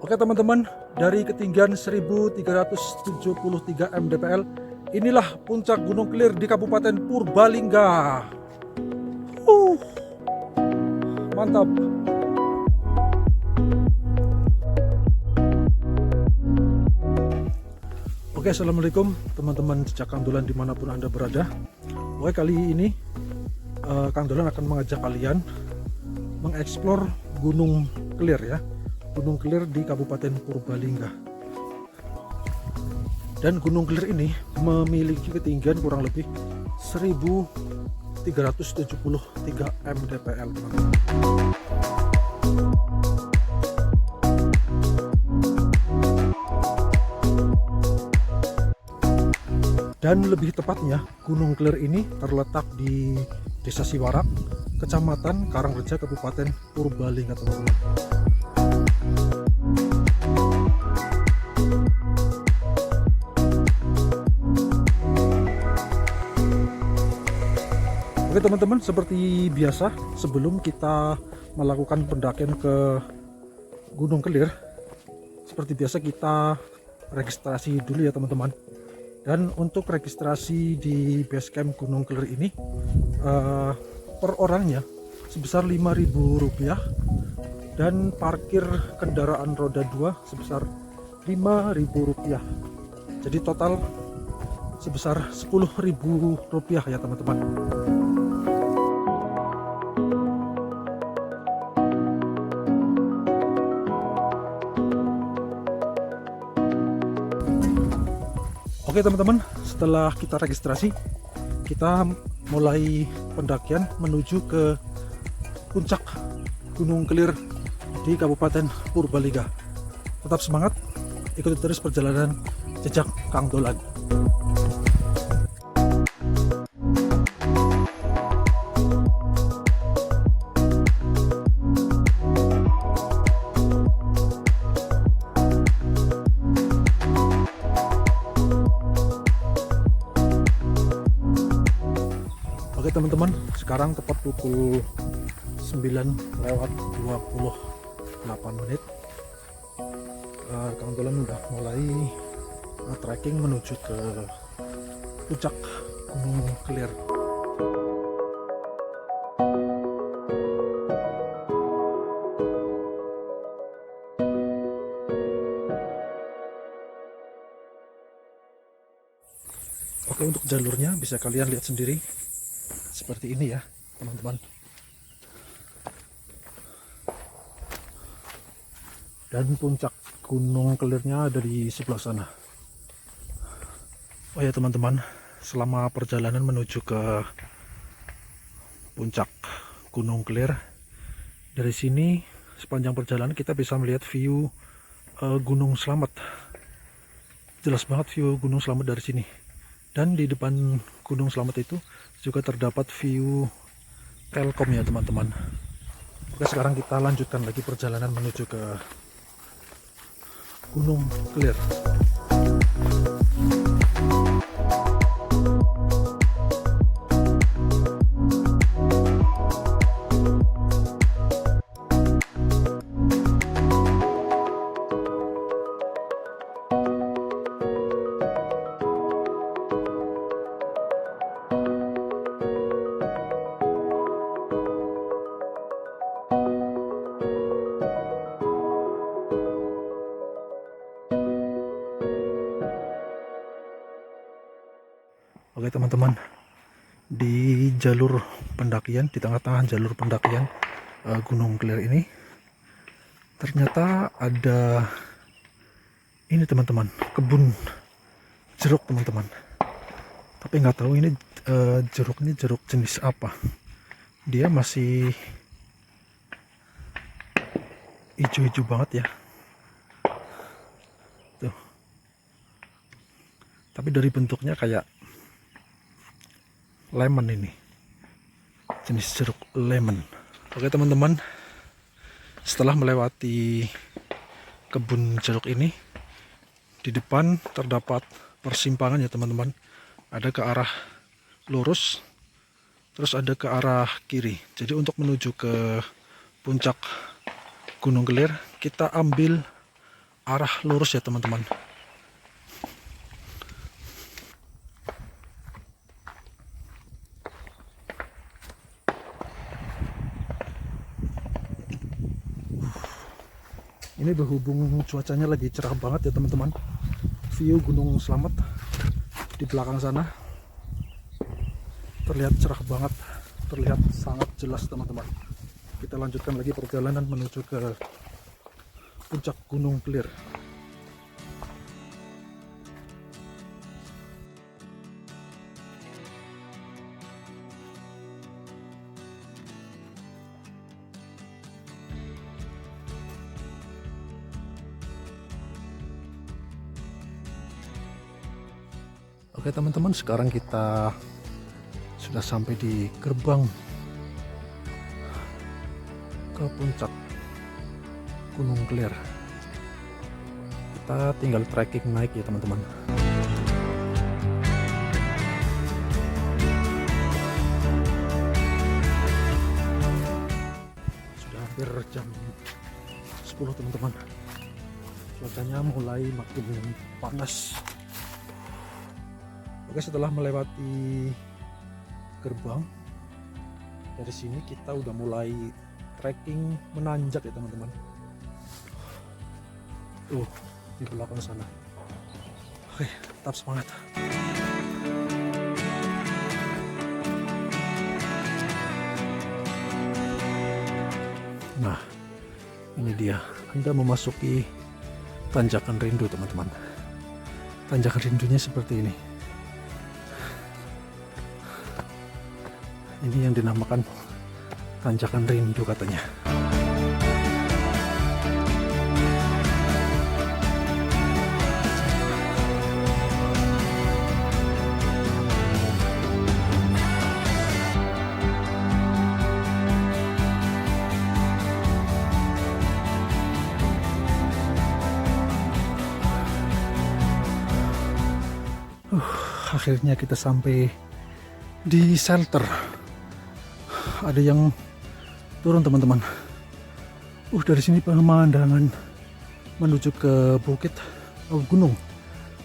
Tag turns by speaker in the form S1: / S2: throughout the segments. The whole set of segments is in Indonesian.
S1: Oke teman-teman, dari ketinggian 1373 mdpl, inilah puncak Gunung Kelir di Kabupaten Purbalingga. Mantap. Oke, assalamualaikum teman-teman jejak Kang Dolan dimanapun Anda berada. Oke, kali ini Kang Dolan akan mengajak kalian mengeksplor Gunung Kelir ya. Gunung Kelir di Kabupaten Purbalingga. Dan Gunung Kelir ini memiliki ketinggian kurang lebih 1373 mdpl, teman-teman. Dan lebih tepatnya, Gunung Kelir ini terletak di Desa Siwarak, Kecamatan Karangreja, Kabupaten Purbalingga, teman-teman. Oke teman-teman, seperti biasa sebelum kita melakukan pendakian ke Gunung Kelir, seperti biasa kita registrasi dulu ya teman-teman. Dan untuk registrasi di basecamp Gunung Kelir ini per orangnya sebesar Rp5.000 dan parkir kendaraan roda 2 sebesar Rp5.000. Jadi total sebesar Rp10.000 ya teman-teman. Oke teman-teman, setelah kita registrasi, kita mulai pendakian menuju ke puncak Gunung Kelir di Kabupaten Purbalingga. Tetap semangat, ikuti terus perjalanan jejak Kang Dolan. Oke teman-teman, sekarang tepat pukul 9:28 Kang Dolan udah mulai trekking menuju ke puncak Gunung Kelir. Oke, untuk jalurnya bisa kalian lihat sendiri seperti ini ya teman-teman. Dan puncak Gunung Kelirnya ada di sebelah sana. Oh ya teman-teman, selama perjalanan menuju ke puncak Gunung Kelir, dari sini sepanjang perjalanan kita bisa melihat view Gunung Slamet. Jelas banget view Gunung Slamet dari sini. Dan di depan Gunung Slamet itu juga terdapat view Telkom ya teman-teman. Oke, sekarang kita lanjutkan lagi perjalanan menuju ke Gunung Kelir. Oke teman-teman, di jalur pendakian, di tengah-tengah jalur pendakian Gunung Kelir ini ternyata ada ini teman-teman, kebun jeruk teman-teman. Tapi nggak tahu ini jeruk ini jeruk jenis apa. Dia masih hijau-hijau banget ya. Tuh. Tapi dari bentuknya kayak lemon, ini jenis jeruk lemon. Oke teman-teman, setelah melewati kebun jeruk ini, di depan terdapat persimpangan ya teman-teman. Ada ke arah lurus, terus ada ke arah kiri. Jadi untuk menuju ke puncak Gunung Kelir, kita ambil arah lurus ya teman-teman. Ini berhubung cuacanya lagi cerah banget ya teman-teman, view Gunung Slamet di belakang sana terlihat cerah banget, terlihat sangat jelas teman-teman. Kita lanjutkan lagi perjalanan menuju ke puncak Gunung Kelir. Oke teman-teman, sekarang kita sudah sampai di gerbang ke puncak Gunung Kelir. Kita tinggal trekking naik ya teman-teman. Sudah hampir jam 10 teman-teman. Cuacanya mulai makin panas. Oke, setelah melewati gerbang, dari sini kita udah mulai trekking menanjak ya teman-teman. Tuh di belakang sana. Oke, tetap semangat. Nah, ini dia, Anda memasuki tanjakan rindu teman-teman. Tanjakan rindunya seperti ini. Ini yang dinamakan tanjakan rindu katanya. Akhirnya kita sampai di shelter. Ada yang turun teman-teman. Dari sini pemandangan menuju ke bukit, gunung,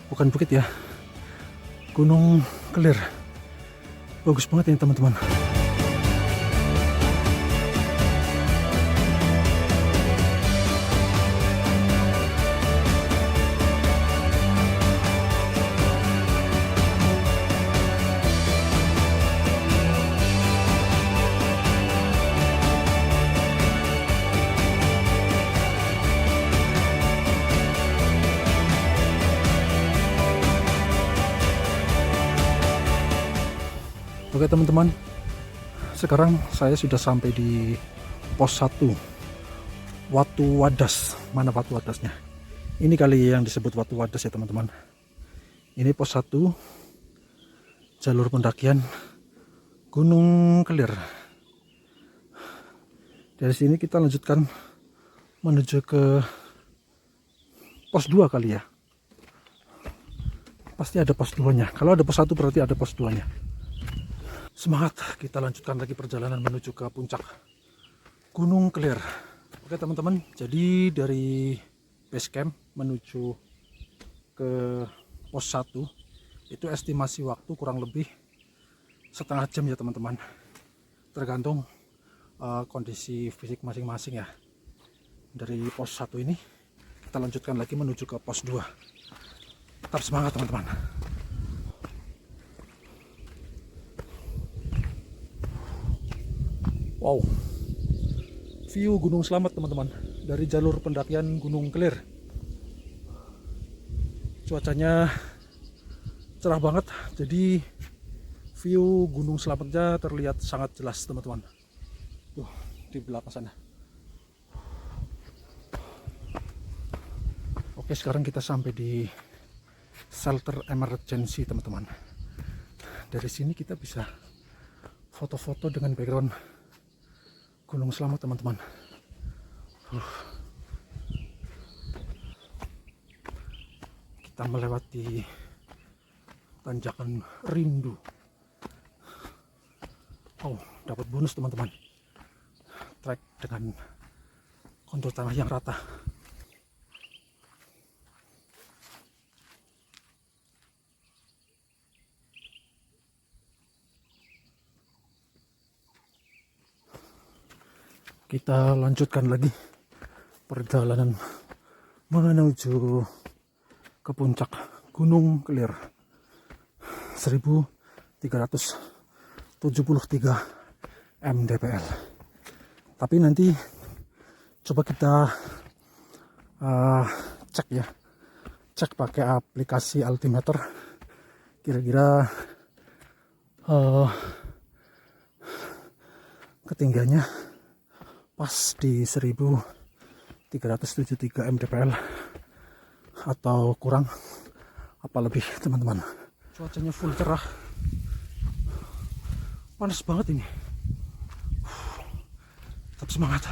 S1: bukan bukit ya, Gunung Kelir. Bagus banget ini teman-teman. Oke teman-teman, sekarang saya sudah sampai di pos 1 Watu Wadas. Mana Watu Wadasnya? Ini kali yang disebut Watu Wadas ya teman-teman. Ini pos 1 jalur pendakian Gunung Kelir. Dari sini kita lanjutkan menuju ke pos 2 kali ya. Pasti ada pos 2-nya. Kalau ada pos 1 berarti ada pos 2-nya. Semangat, kita lanjutkan lagi perjalanan menuju ke puncak Gunung Kelir. Oke teman-teman, jadi dari base camp menuju ke pos 1 itu estimasi waktu kurang lebih setengah jam ya teman-teman. Tergantung kondisi fisik masing-masing ya. Dari pos 1 ini kita lanjutkan lagi menuju ke pos 2. Tetap semangat teman-teman. Wow, view Gunung Slamet teman-teman dari jalur pendakian Gunung Kelir. Cuacanya cerah banget, jadi view Gunung Slametnya terlihat sangat jelas teman-teman. Tuh di belakang sana. Oke, sekarang kita sampai di shelter emergency teman-teman. Dari sini kita bisa foto-foto dengan background Gunung Slamet teman-teman. Kita melewati tanjakan rindu. Dapat bonus teman-teman. Trek dengan kontur tanah yang rata. kita lanjutkan lagi perjalanan menuju ke puncak Gunung Kelir 1373 mdpl. Tapi nanti coba kita cek pakai aplikasi altimeter, kira-kira ketinggiannya pas di 1373 mdpl atau kurang apa lebih, teman-teman. Cuacanya full cerah, panas banget ini. Tetap semangat.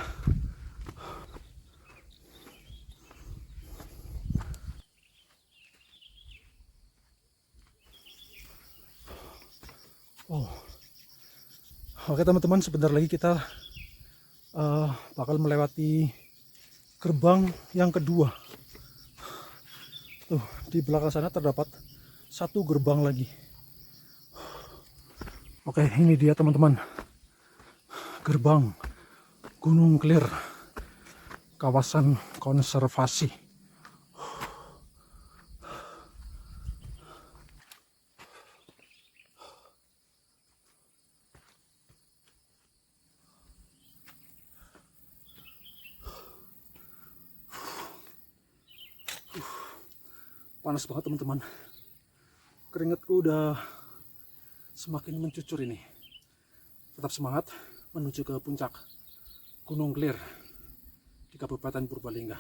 S1: Oke teman-teman, sebentar lagi kita bakal melewati gerbang yang kedua. Tuh, di belakang sana terdapat satu gerbang lagi. Oke, ini dia teman-teman, gerbang Gunung Kelir, kawasan konservasi. Panas banget teman-teman, keringatku udah semakin mencucur ini. Tetap semangat menuju ke puncak Gunung Kelir di Kabupaten Purbalingga.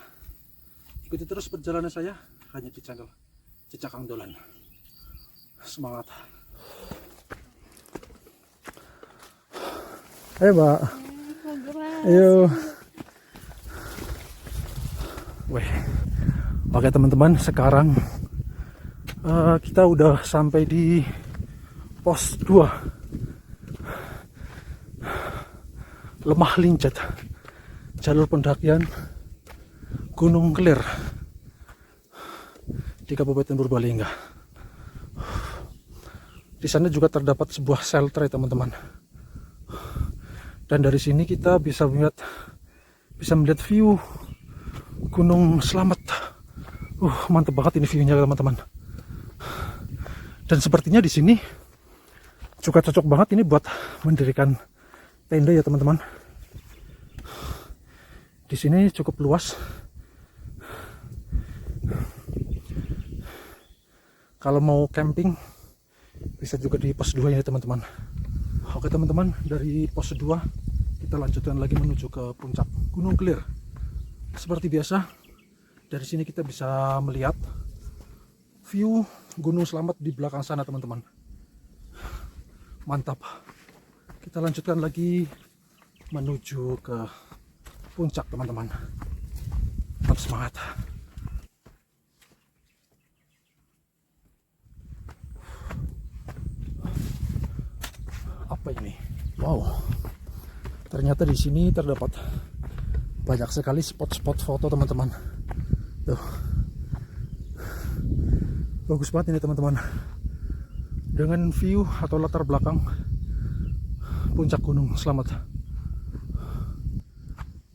S1: Ikuti terus perjalanan saya hanya di channel Jejak Kang Dolan. Semangat. Ayo Mbak, ayo. Weh, oke teman-teman, sekarang kita udah sampai di pos 2 Lemah Lincet, jalur pendakian Gunung Kelir di Kabupaten Purbalingga. Di sana juga terdapat sebuah shelter ya teman-teman. Dan dari sini kita bisa melihat view Gunung Slamet. Mantap banget ini view-nya teman-teman. Dan sepertinya di sini juga cocok banget ini buat mendirikan tenda ya teman-teman. Di sini cukup luas. Kalau mau camping bisa juga di pos 2 ini teman-teman. Oke teman-teman, dari pos 2 kita lanjutkan lagi menuju ke puncak Gunung Kelir. Seperti biasa, dari sini kita bisa melihat view Gunung Slamet di belakang sana teman-teman. Mantap. Kita lanjutkan lagi menuju ke puncak teman-teman. Tetap semangat. Apa ini? Wow. Ternyata di sini terdapat banyak sekali spot-spot foto teman-teman. Tuh. Bagus banget ini teman-teman, dengan view atau latar belakang puncak Gunung Slamet.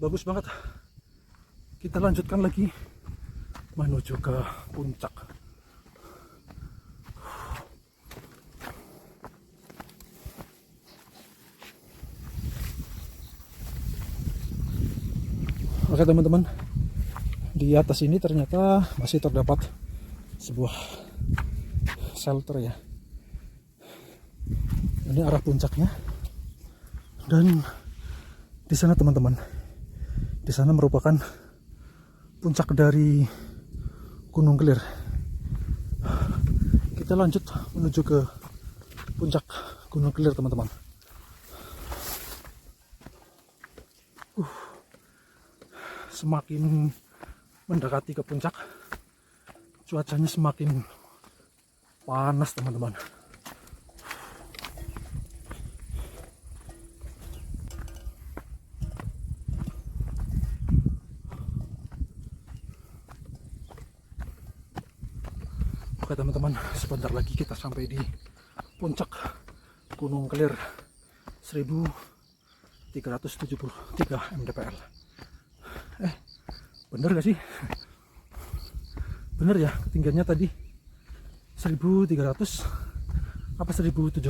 S1: Bagus banget. Kita lanjutkan lagi menuju ke puncak. Oke teman-teman, di atas ini ternyata masih terdapat sebuah shelter ya. Ini arah puncaknya. Dan di sana teman-teman, di sana merupakan puncak dari Gunung Kelir. Kita lanjut menuju ke puncak Gunung Kelir teman-teman. Semakin mendekati ke puncak, cuacanya semakin panas teman-teman. Oke teman-teman, sebentar lagi kita sampai di puncak Gunung Kelir 373 mdpl. Bener gak sih? Bener ya, ketinggiannya tadi 1300 apa 1700?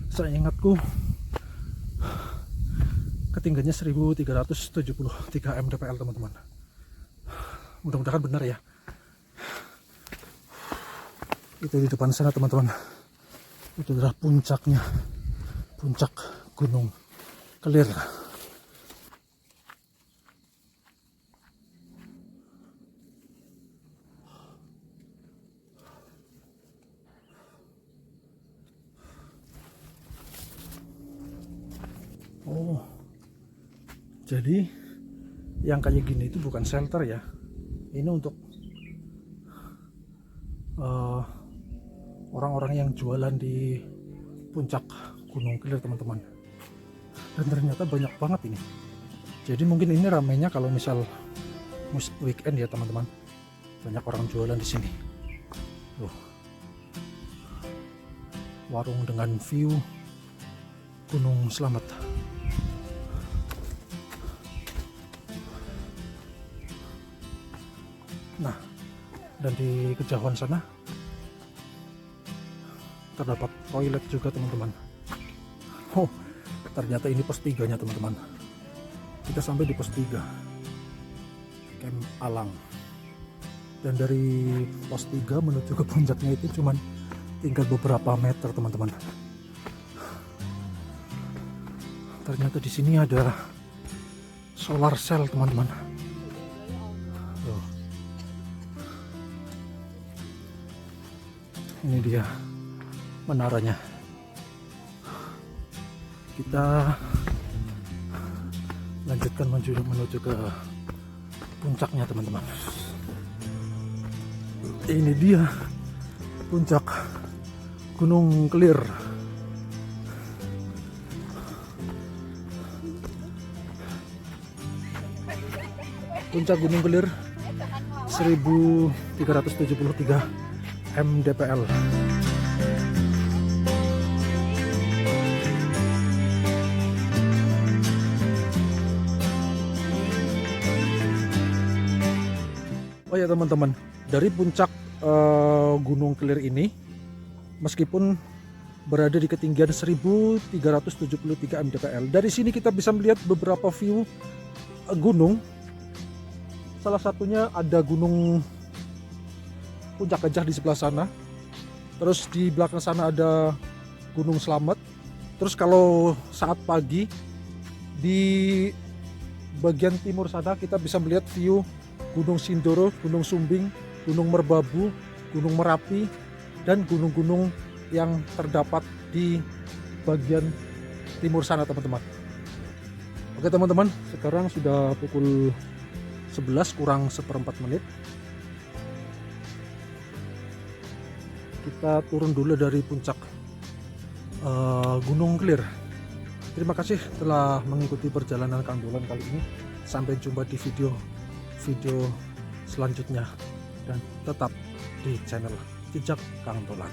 S1: Saya ingatku ketinggiannya 1373 mdpl teman-teman. Mudah-mudahan benar ya. Itu di depan sana teman-teman, itu adalah puncaknya, puncak Gunung Kelir. Oh, jadi yang kayak gini itu bukan shelter ya, ini untuk orang-orang yang jualan di puncak Gunung Kelir teman-teman. Dan ternyata banyak banget ini. Jadi mungkin ini ramainya kalau misal weekend ya teman-teman. Banyak orang jualan di sini. Loh. Warung dengan view Gunung Slamet. Nah, dan di kejauhan sana terdapat toilet juga teman-teman. Oh, ternyata ini pos 3-nya teman-teman. Kita sampai di pos 3 Camp Alang. Dan dari pos 3 menuju ke puncaknya itu cuman tinggal beberapa meter teman-teman. Ternyata di sini ada solar cell teman-teman. Ini dia menaranya. Kita lanjutkan menuju ke puncaknya teman-teman. Ini dia puncak Gunung Kelir. Puncak Gunung Kelir 1373 mdpl. Oh ya teman-teman, dari puncak Gunung Kelir ini, meskipun berada di ketinggian 1373 mdpl, dari sini kita bisa melihat beberapa view gunung. Salah satunya ada Gunung Puncak Gajah di sebelah sana. Terus di belakang sana ada Gunung Slamet. Terus kalau saat pagi di bagian timur sana kita bisa melihat view Gunung Sindoro, Gunung Sumbing, Gunung Merbabu, Gunung Merapi, dan gunung-gunung yang terdapat di bagian timur sana teman-teman. Oke teman-teman, sekarang sudah pukul 11 kurang seperempat menit. Kita turun dulu dari puncak Gunung Kelir. Terima kasih telah mengikuti perjalanan Kang Dolan kali ini. Sampai jumpa di video selanjutnya, dan tetap di channel Jejak Kang Dolan.